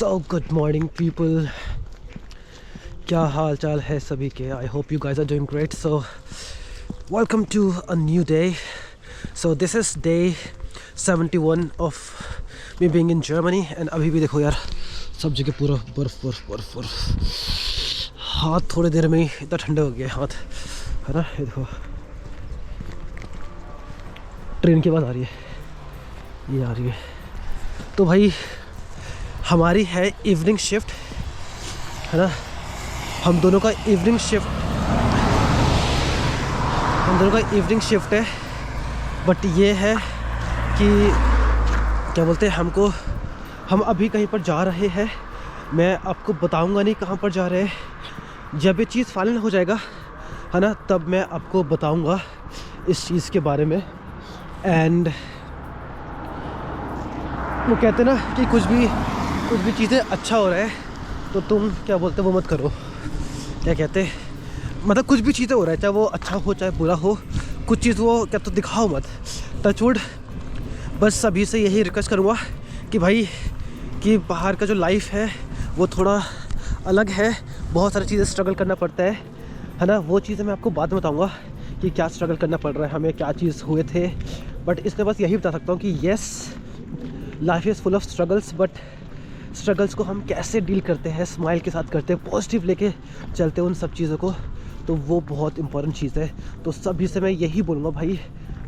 So good morning people, क्या हाल चाल है सभी के। I hope you guys are doing great. So welcome to a new day. So this is day 71 of me being in Germany. And अभी भी देखो यार, सब जगह पूरा बर्फ़ बर्फ़ बर्फ़ बर्फ़। हाथ थोड़ी देर में ही इतना ठंडा हो गया हाथ, है ना। ये देखो ट्रेन की बात आ रही है, ये आ रही है। तो भाई हमारी है इवनिंग शिफ्ट, है ना। हम दोनों का इवनिंग शिफ्ट है। बट ये है कि क्या बोलते हैं, हम अभी कहीं पर जा रहे हैं। मैं आपको बताऊंगा नहीं कहाँ पर जा रहे हैं। जब ये चीज़ फाइनल हो जाएगा, है ना, तब मैं आपको बताऊंगा इस चीज़ के बारे में। एंड वो कहते ना कि कुछ भी चीज़ें अच्छा हो रहा है तो तुम क्या बोलते वो मत करो। क्या कहते, मतलब कुछ भी चीज़ें हो रहा है, चाहे वो अच्छा हो चाहे बुरा हो, कुछ चीज़ वो क्या तो दिखाओ मत। टचवुड। बस सभी से यही रिक्वेस्ट करूँगा कि भाई कि बाहर का जो लाइफ है वो थोड़ा अलग है। बहुत सारी चीज़ें स्ट्रगल करना पड़ता है ना। वो चीज़ें मैं आपको बाद में बताऊँगा कि क्या स्ट्रगल करना पड़ रहा है हमें, क्या चीज़ हुए थे। बट इसमें बस यही बता सकता हूँ कि yes, life is full of struggles, but struggles को हम कैसे डील करते हैं, स्माइल के साथ करते हैं, पॉजिटिव लेके चलते हैं उन सब चीज़ों को, तो वो बहुत इंपॉर्टेंट चीज़ है। तो सभी से मैं यही बोलूँगा भाई,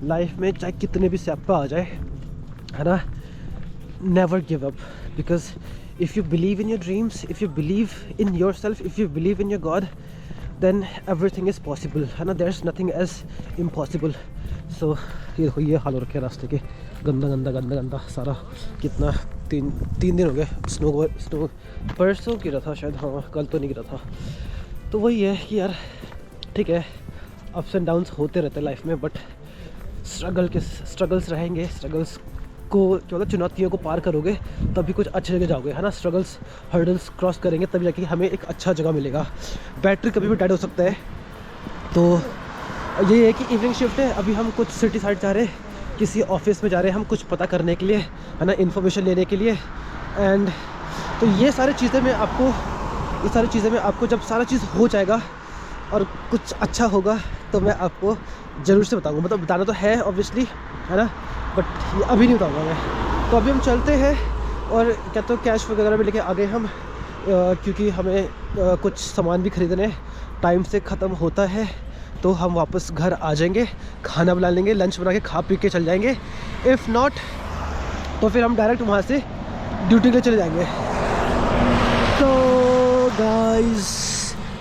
लाइफ में चाहे कितने भी स्यापा आ जाए, है ना, never give up. Because if you believe in your dreams, if you believe in yourself, if you believe in your God, then everything is possible, है ना। There is nothing as impossible. So ये देखो, ये हाल हो रखे रास्ते के, गंदा सारा। कितना तीन दिन हो गए स्नो परसों गिरा था शायद, हाँ कल तो नहीं गिरा था। तो वही है कि यार ठीक है, अप्स एंड डाउन्स होते रहते हैं लाइफ में, बट स्ट्रगल्स रहेंगे। स्ट्रगल्स को क्या होता है, चुनौतियों को पार करोगे तभी कुछ अच्छी जगह जाओगे, है ना। स्ट्रगल्स हर्डल्स क्रॉस करेंगे तभी जाके हमें एक अच्छा जगह मिलेगा। बैटरी कभी भी डेड हो सकता है। तो ये है कि इवनिंग शिफ्ट है, अभी हम कुछ सिटी साइड जा रहे हैं, किसी ऑफिस में जा रहे हैं हम कुछ पता करने के लिए, है ना, इन्फॉर्मेशन लेने के लिए। एंड तो ये सारी चीज़ें मैं आपको जब सारा चीज़ हो जाएगा और कुछ अच्छा होगा तो मैं आपको ज़रूर से बताऊंगा। मतलब बताना तो है ऑब्वियसली, है ना, बट ये अभी नहीं बताऊंगा मैं। तो अभी हम चलते हैं और क्या तो कैश वगैरह भी लेके आ गए हम, क्योंकि हमें कुछ सामान भी खरीदने टाइम से ख़त्म होता है। तो हम वापस घर आ जाएंगे, खाना बना लेंगे, लंच बना के खा पी के चल जाएंगे। इफ़ नॉट तो फिर हम डायरेक्ट वहाँ से ड्यूटी के लिए चले जाएंगे। तो गाइस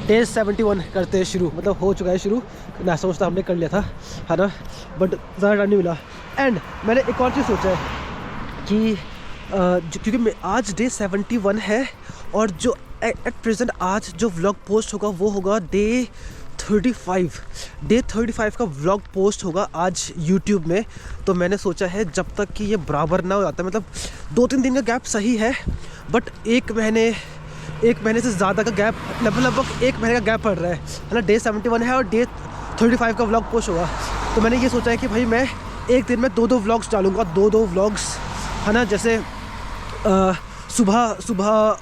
डे 71 करते हैं शुरू, मतलब हो चुका है शुरू। नाश्ता वास्ता हमने कर लिया था, है ना, बट ज़्यादा टाइम नहीं मिला। एंड मैंने एक और चीज़ सोचा है कि क्योंकि आज डे 71 है और जो एट प्रेजेंट आज जो व्लॉग पोस्ट होगा वो होगा डे 35 का व्लॉग पोस्ट होगा आज यूट्यूब में। तो मैंने सोचा है जब तक कि ये बराबर ना हो जाता, मतलब 2-3 दिन का गैप सही है, बट एक महीने से ज़्यादा का गैप, लगभग 1 महीने का गैप पड़ रहा है ना। डे 71 है और डे 35 का व्लॉग पोस्ट होगा। तो मैंने ये सोचा है कि भाई मैं एक दिन में 2 व्लॉग्स डालूँगा, 2 व्लॉग्स, है ना। जैसे सुबह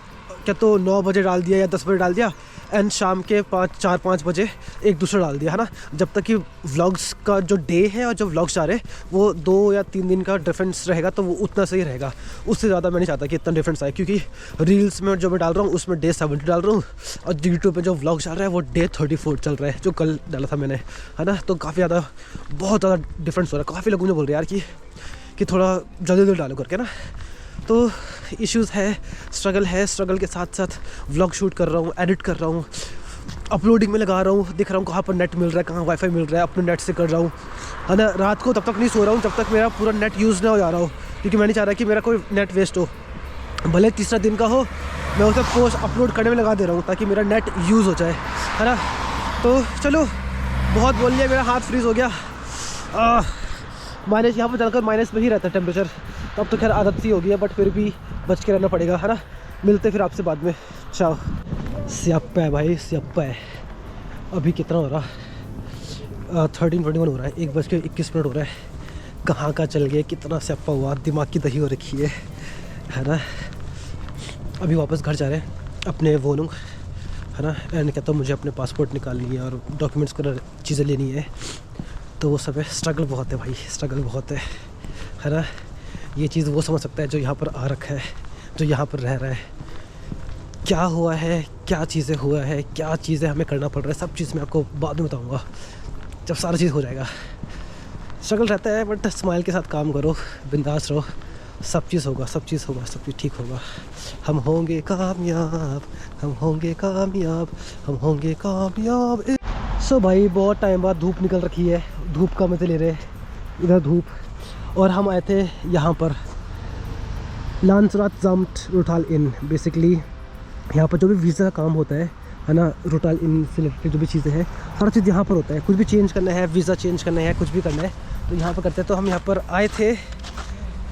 क्या तो 9 बजे डाल दिया या 10 बजे डाल दिया, एंड शाम के 4-5 बजे एक दूसरा डाल दिया, है ना। जब तक कि व्लॉग्स का जो डे है और जो व्लॉग्स आ रहे हैं वो 2 या 3 दिन का डिफरेंस रहेगा, तो वो उतना सही रहेगा। उससे ज़्यादा मैं नहीं चाहता कि इतना डिफरेंस आए, क्योंकि रील्स में जो मैं डाल रहा हूँ उसमें डे 70 डाल रहा हूँ और यूट्यूब पे जो व्लॉग चल रहा है वो डे 34 चल रहा है, जो कल डाला था मैंने, है ना। तो बहुत ज़्यादा डिफरेंस हो रहा है। काफ़ी लोग मुझे बोल रहे हैं यार कि थोड़ा जल्दी डालो करके ना। तो इश्यूज़ है, स्ट्रगल के साथ साथ व्लॉग शूट कर रहा हूँ, एडिट कर रहा हूँ, अपलोडिंग में लगा रहा हूँ, दिख रहा हूँ कहाँ पर नेट मिल रहा है, कहाँ वाईफाई मिल रहा है, अपने नेट से कर रहा हूँ, है ना। रात को तब तक नहीं सो रहा हूँ जब तक मेरा पूरा नेट यूज़ ना हो जा रहा हो, क्योंकि मैं नहीं चाह रहा कि मेरा कोई नेट वेस्ट हो। भले तीसरा दिन का हो, मैं उसे पोस्ट अपलोड करने में लगा दे रहा हूँ ताकि मेरा नेट यूज़ हो जाए, है ना। तो चलो, बहुत बोल लिया, मेरा हाथ फ्रीज़ हो गया। माइनस यहाँ पर चलकर माइनस में ही रहता है टेम्परेचर। अब तो खैर आदत सी हो गई है, बट फिर भी बच के रहना पड़ेगा, है ना। मिलते फिर आपसे बाद में, चाओ। स्याप्पा है भाई, स्याप्पा है। अभी कितना हो रहा, 13:21 हो रहा है, 1:21 हो रहा है। कहाँ का चल गया, कितना स्याप्पा हुआ, दिमाग की दही हो रखी है ना। अभी वापस घर जा रहे हैं अपने वोनुंग, है ना। एंड कहता हूँ मुझे अपने पासपोर्ट निकालनी है और डॉक्यूमेंट्स को चीज़ें लेनी है, तो वो सब है। स्ट्रगल बहुत है भाई, स्ट्रगल बहुत है ना। ये चीज़ वो समझ सकता है जो यहाँ पर आ रखा है, जो यहाँ पर रह रहा है। क्या हुआ है, क्या चीज़ें हुआ है, क्या चीज़ें हमें करना पड़ रहा है, सब चीज़ मैं आपको बाद में बताऊँगा जब सारा चीज़ हो जाएगा। स्ट्रगल रहता है बट स्माइल के साथ काम करो, बिंदास रहो, सब चीज़ होगा, सब चीज़ होगा, सब चीज़ ठीक होगा। हम होंगे कामयाब, हम होंगे कामयाब, हम होंगे कामयाब। सो भाई बहुत टाइम बाद धूप निकल रखी है, धूप का मज़े ले रहे इधर धूप। और हम आए थे यहाँ पर लांसरात ज़ाम्ट रुटाल इन। बेसिकली यहाँ पर जो भी वीज़ा का काम होता है ना, रुटाल इन से रिलेटेड जो भी चीज़ें हैं, हर चीज़ यहाँ पर होता है। कुछ भी चेंज करना है, वीज़ा चेंज करना है, कुछ भी करना है तो यहाँ पर करते हैं। तो हम यहाँ पर आए थे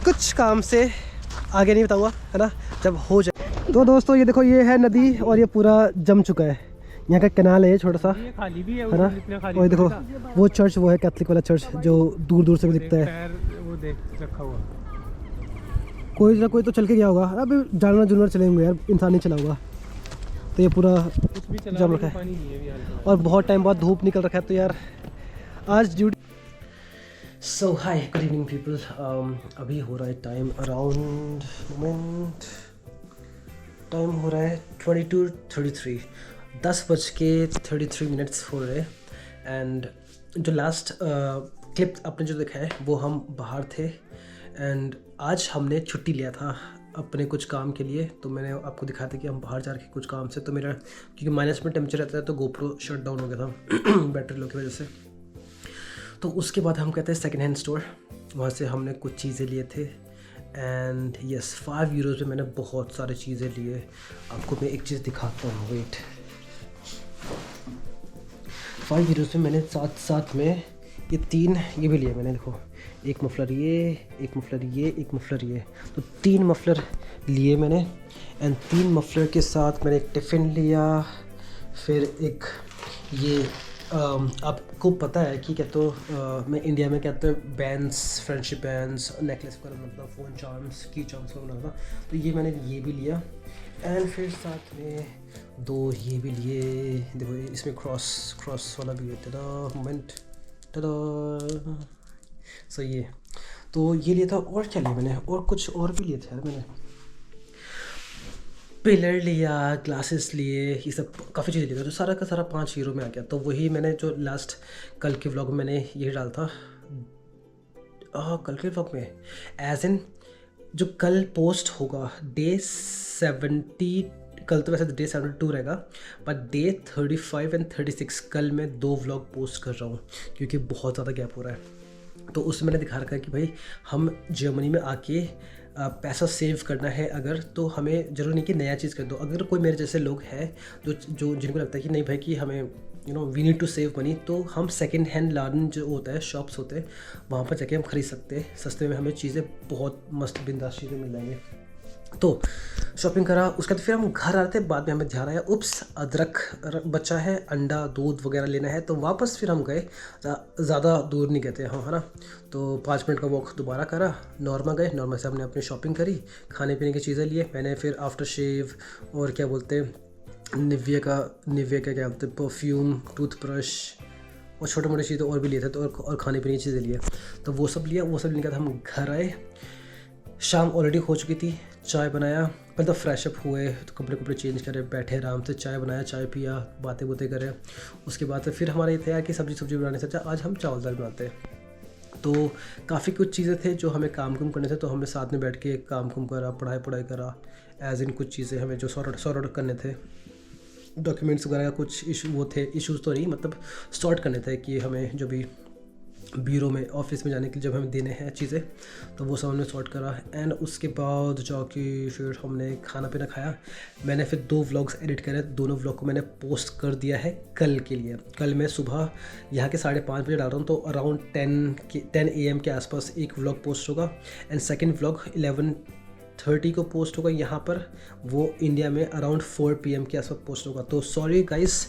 कुछ काम से, आगे नहीं बताऊँगा, है ना, जब हो जाए। तो दोस्तों ये देखो, ये है नदी और ये पूरा जम चुका है। यहाँ का कैनाल है छोटा सा, ये खाली भी है ना। और देखो वो चर्च, वो है कैथलिक वाला चर्च जो दूर दूर से भी दिखता है। वो देख रखा हुआ, कोई ना कोई तो चल के गया होगा। अभी जानवर चलेंगे यार, इंसान नहीं चला होगा। तो ये पूरा जम रखा है और बहुत टाइम बाद धूप निकल रखा है। तो यार आज ड्यूटी। सो हाय, गुड इवनिंग पीपल। अभी हो रहा है टाइम अराउंड मोमेंट, टाइम हो रहा है 22:33, 10:33 हो रहे हैं। एंड जो लास्ट क्लिप आपने जो देखा है वो हम बाहर थे एंड आज हमने छुट्टी लिया था अपने कुछ काम के लिए। तो मैंने आपको दिखाया था कि हम बाहर जा रहे हैं कुछ काम से। तो मेरा क्योंकि माइनस में टेम्परेचर रहता है तो गोप्रो शट डाउन हो गया था बैटरी लो की वजह से। तो उसके बाद हम कहते हैं सेकेंड हैंड स्टोर, वहाँ से हमने कुछ चीज़ें लिए थे। एंड यस, 5 यूरोज़ में मैंने बहुत सारी चीज़ें लिए। आपको मैं एक चीज़ दिखाता हूँ, वेट। 5 यूरोज़ में मैंने साथ में ये 3 ये भी लिए मैंने। देखो, एक मफलर ये, एक मफलर ये, एक मफलर ये, तो 3 मफलर लिए मैंने। एंड 3 मफलर के साथ मैंने एक टिफ़िन लिया, फिर एक ये आपको पता है कि क्या तो मैं इंडिया में कहते हैं बैंड्स, फ्रेंडशिप बैंड्स, नेकलेस वगैरह बनाता था, फ़ोन चार्म्स, की चार्म्स वगैरह बनाता था। तो ये मैंने ये भी लिया। एंड फिर साथ में 2 ये भी लिए। देखो इसमें क्रॉस वाला भी है। मोमेंट सो ये तो ये लिया था। और क्या लिया मैंने, और कुछ और भी लिए थे यार मैंने। पिलर लिया, ग्लासेस लिए, ये सब काफ़ी चीज़ें लिया था। तो सारा का सारा 5 यूरो में आ गया। तो वही मैंने जो लास्ट कल के व्लॉग में मैंने ये डाला था, कल के व्लॉग में एज इन जो कल पोस्ट होगा डे 70, कल तो वैसे डे 72 रहेगा, पर डे 35 एंड 36 कल मैं 2 व्लॉग पोस्ट कर रहा हूँ क्योंकि बहुत ज़्यादा गैप हो रहा है। तो उसमें मैंने दिखा रखा है कि भाई हम जर्मनी में आके पैसा सेव करना है अगर, तो हमें ज़रूर नहीं कि नया चीज़ कर दो। अगर कोई मेरे जैसे लोग हैं जो जिनको लगता है कि नहीं भाई कि हमें we need to save money, तो हम सेकेंड हैंड लाडन जो होता है, शॉप्स होते हैं, वहाँ पर जाके हम ख़रीद सकते हैं सस्ते में। हमें चीज़ें बहुत मस्त बिंदास चीज़ें मिल जाएंगे। तो शॉपिंग करा, उसके बाद फिर हम घर आ रहे थे। बाद में हमें ध्यान आया उप्स अदरक बचा है, अंडा दूध वगैरह लेना है। तो वापस फिर हम गए, ज़्यादा दूर नहीं गए थे हाँ, है ना। तो 5 मिनट का वॉक दोबारा करा, नॉर्मा गए, नॉर्मा से हमने अपनी शॉपिंग करी, खाने पीने की चीज़ें लिए मैंने। फिर आफ्टर शेव और क्या बोलते हैं निविया का क्या बोलते हैं परफ्यूम, टूथब्रश और छोटे मोटे चीज़ें और भी लिए थे। तो और खाने पीने की चीज़ें लिए। तो वो सब लिया, वो सब लेने के बाद हम घर आए। शाम ऑलरेडी हो चुकी थी, चाय बनाया, पहले तो फ्रेशअप हुए, तो कपड़े चेंज करे, बैठे आराम से, चाय बनाया, चाय पिया, बातें करें। उसके बाद फिर हमारा ये था कि सब्जी बनाने से अच्छा आज हम चावल दाल बनाते हैं। तो काफ़ी कुछ चीज़ें थे जो हमें काम करने थे। तो हमें साथ में बैठ के काम करा, पढ़ाई करा, एज इन कुछ चीज़ें हमें जो सॉर्ट आउट करने थे, डॉक्यूमेंट्स वगैरह का कुछ इशूज़ तो नहीं, मतलब सॉर्ट करने थे कि हमें जो भी ब्यूरो में, ऑफिस में जाने के लिए जब हमें देने हैं चीज़ें, तो वो सब हमने सॉर्ट करा। एंड उसके बाद जाके फिर हमने खाना पीना खाया। मैंने फिर 2 व्लॉग्स एडिट करे, दोनों व्लॉग को मैंने पोस्ट कर दिया है कल के लिए। कल मैं सुबह यहाँ के 5:30 बजे डाल रहा हूँ, तो अराउंड 10 AM के आसपास एक व्लॉग पोस्ट होगा। एंड सेकेंड व्लॉग 11:30 को पोस्ट होगा यहाँ पर, वो इंडिया में अराउंड 4 PM के आसपास पोस्ट होगा। तो सॉरी गाइस,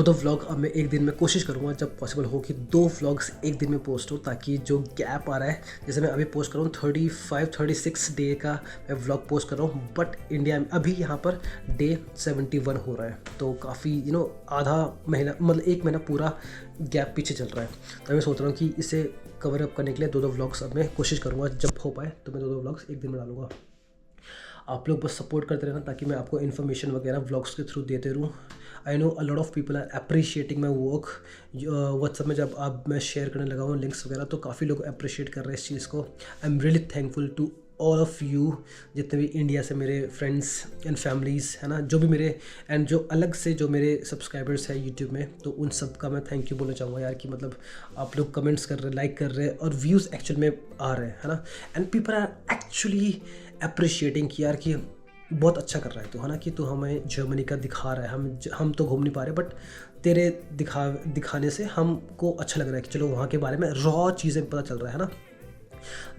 दो व्लॉग अब मैं एक दिन में कोशिश करूँगा जब पॉसिबल हो कि 2 व्लॉग्स एक दिन में पोस्ट हो, ताकि जो गैप आ रहा है, जैसे मैं अभी पोस्ट कर रहा हूँ 35-36 डे का मैं व्लॉग पोस्ट कर रहा हूँ, बट इंडिया में अभी यहाँ पर डे 71 हो रहा है, तो काफ़ी आधा महीना मतलब 1 महीना पूरा गैप पीछे चल रहा है। तो मैं सोच रहा हूँ कि इसे कवर अप करने के लिए 2 व्लॉग्स अब मैं कोशिश करूँगा, जब हो पाए तो मैं 2 व्लॉग्स एक दिन में डालूँगा। आप लोग बस सपोर्ट करते रहना ताकि मैं आपको इन्फॉर्मेशन वगैरह व्लॉग्स के थ्रू देते रहूँ। I know a lot of people are appreciating my work. WhatsApp में जब आप मैं शेयर करने लगा हूँ लिंक्स वगैरह, तो काफ़ी लोग अप्रिशिएट कर रहे हैं इस चीज़ को। I am really thankful to all of you, जितने भी इंडिया से मेरे फ्रेंड्स एंड फैमिलीज़ है ना, जो भी मेरे एंड जो अलग से जो मेरे सब्सक्राइबर्स हैं यूट्यूब में, तो उन सब का मैं थैंक यू बोलना चाहूँगा यार, कि मतलब आप लोग कमेंट्स कर रहे हैं, लाइक कर रहे हैं और व्यूज़ एक्चुअल में आ रहे हैं, है ना। And people are actually appreciating कि यार कि बहुत अच्छा कर रहा है तो, है ना, कि तू हमें जर्मनी का दिखा रहा है। हम तो घूम नहीं पा रहे, बट तेरे दिखाने से हमको अच्छा लग रहा है कि चलो वहाँ के बारे में रॉ चीज़ें पता चल रहा है ना,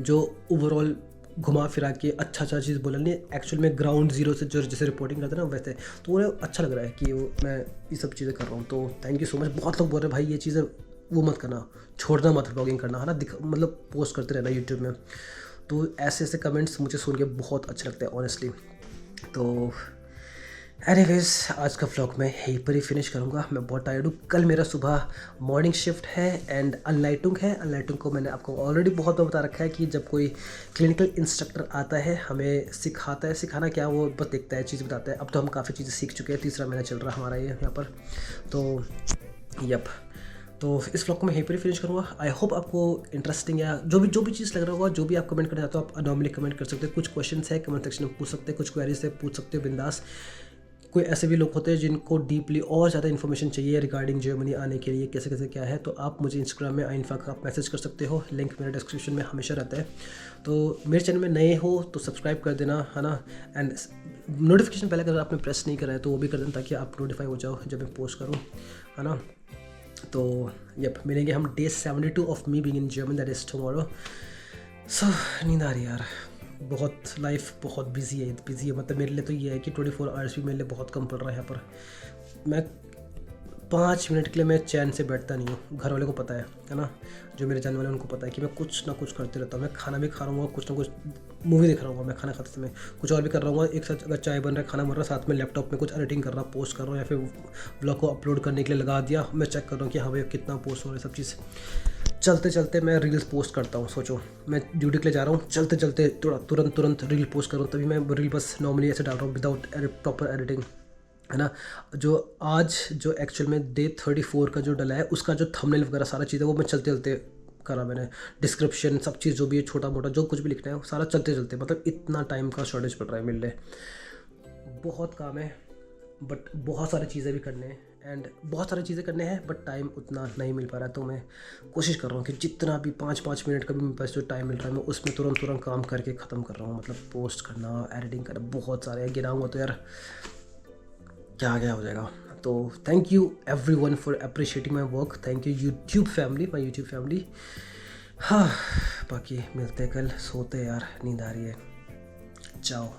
जो ओवरऑल घुमा फिरा के अच्छा चीज़ बोला नहीं, एक्चुअल में ग्राउंड ज़ीरो से जो जैसे रिपोर्टिंग करते हैं ना वैसे, तो उन्हें अच्छा लग रहा है कि मैं ये सब चीज़ें कर रहा हूँ। तो थैंक यू सो मच। बहुत लोग बोल रहे हैं भाई ये चीज़ें वो मत करना, छोड़ना मत ब्लॉगिंग करना, है ना, मतलब पोस्ट करते रहना यूट्यूब में। तो ऐसे कमेंट्स मुझे सुन के बहुत अच्छा लगता है ऑनेस्टली। तो एनीवेज आज का व्लॉग मैं यहीं पर ही फिनिश करूँगा। मैं बहुत टायर्ड हूँ। कल मेरा सुबह मॉर्निंग शिफ्ट है एंड अनलाइटिंग है। अनलाइटिंग को मैंने आपको ऑलरेडी बहुत बार बता रखा है कि जब कोई क्लिनिकल इंस्ट्रक्टर आता है हमें सिखाता है, सिखाना क्या वो बस देखता है, चीज़ बताता है। अब तो हम काफ़ी चीज़ें सीख चुके हैं, 3रा महीना चल रहा है हमारा ये यहाँ पर। तो यप, तो इस व्लॉग को मैं यहीं पर ही फिनिश करूँगा। आई होप आपको इंटरेस्टिंग या जो भी चीज़ लग रहा होगा, जो भी आप कमेंट करना चाहते हो आप नॉर्मली कमेंट कर सकते हो। कुछ क्वेश्चंस है कमेंट सेक्शन में पूछ सकते हैं, कुछ क्वेरीज से पूछ सकते हो बिंदास। कोई ऐसे भी लोग होते हैं जिनको डीपली और ज़्यादा इन्फॉर्मेशन चाहिए रिगार्डिंग जर्मनी आने के लिए, कैसे कैसे क्या है, तो आप मुझे इंस्टाग्राम में आइनफा का आप मैसेज कर सकते हो। लिंक मेरे डिस्क्रिप्शन में हमेशा रहता है। तो मेरे चैनल में नए हो तो सब्सक्राइब कर देना, है ना, एंड नोटिफिकेशन पहले अगर आपने प्रेस नहीं करा है तो वो भी कर देना, ताकि आप नोटिफाई हो जाओ जब मैं पोस्ट करूँ, है ना। तो यप, मिलेंगे हम day 72 of me being in German, that is tomorrow. So नींद आ रही है यार, बहुत लाइफ बहुत बिजी है मतलब मेरे लिए तो ये है कि 24 आवर्स भी मेरे लिए बहुत कम पड़ रहा है यहाँ पर। मैं 5 मिनट के लिए मैं चैन से बैठता नहीं हूँ। घर वाले को पता है ना, जो मेरे जानने वाले उनको पता है कि मैं कुछ ना कुछ करते रहता हूँ। मैं खाना भी खा रहा हूँ, कुछ ना कुछ मूवी देख रहा हूँ, मैं खाना खाते समय कुछ और भी कर रहा हूँ। एक साथ अगर चाय बन रहा है, खाना बन रहा है, साथ में लैपटॉप में कुछ एडिटिंग कर रहा हूँ, पोस्ट कर रहा हूँ, या फिर ब्लॉग को अपलोड करने के लिए लगा दिया। मैं चेक कर रहा हूँ कि हाँ भाई कितना पोस्ट हो रहा है, सब चीज़ चलते चलते मैं रील्स पोस्ट करता हूँ। सोचो मैं ड्यूटी के लिए जा रहा हूँ, चलते चलते तुरंत रील पोस्ट करूँ, तभी मैं रील बस नॉर्मली ऐसे डाल रहा हूँ विदाउट प्रॉपर एडिटिंग, है ना। जो आज जो एक्चुअल में डे 34 का जो डला है उसका जो थंबनेल वगैरह सारा चीज़ है वो मैं चलते चलते करा मैंने। डिस्क्रिप्शन सब चीज़ जो भी है, छोटा मोटा जो कुछ भी लिखना है वो सारा चलते चलते, मतलब इतना टाइम का शॉर्टेज पड़ रहा है मेरे लिए। बहुत काम है बट बहुत सारी चीज़ें भी करने हैं, एंड बहुत सारी चीज़ें करने हैं बट टाइम उतना नहीं मिल पा रहा है। तो मैं कोशिश कर रहा हूँ कि जितना भी 5-5 मिनट का भी मेरे पास जो टाइम मिल रहा है मैं उसमें तुरंत काम करके ख़त्म कर रहा हूँ। मतलब पोस्ट करना, एडिटिंग करना, बहुत सारे गिनाऊँगा तो यार क्या हो जाएगा। तो thank you everyone for appreciating my work. Thank you YouTube family, my YouTube family. हाँ, बाकी मिलते हैं कल। सोते यार, नींद आ रही है। चाओ।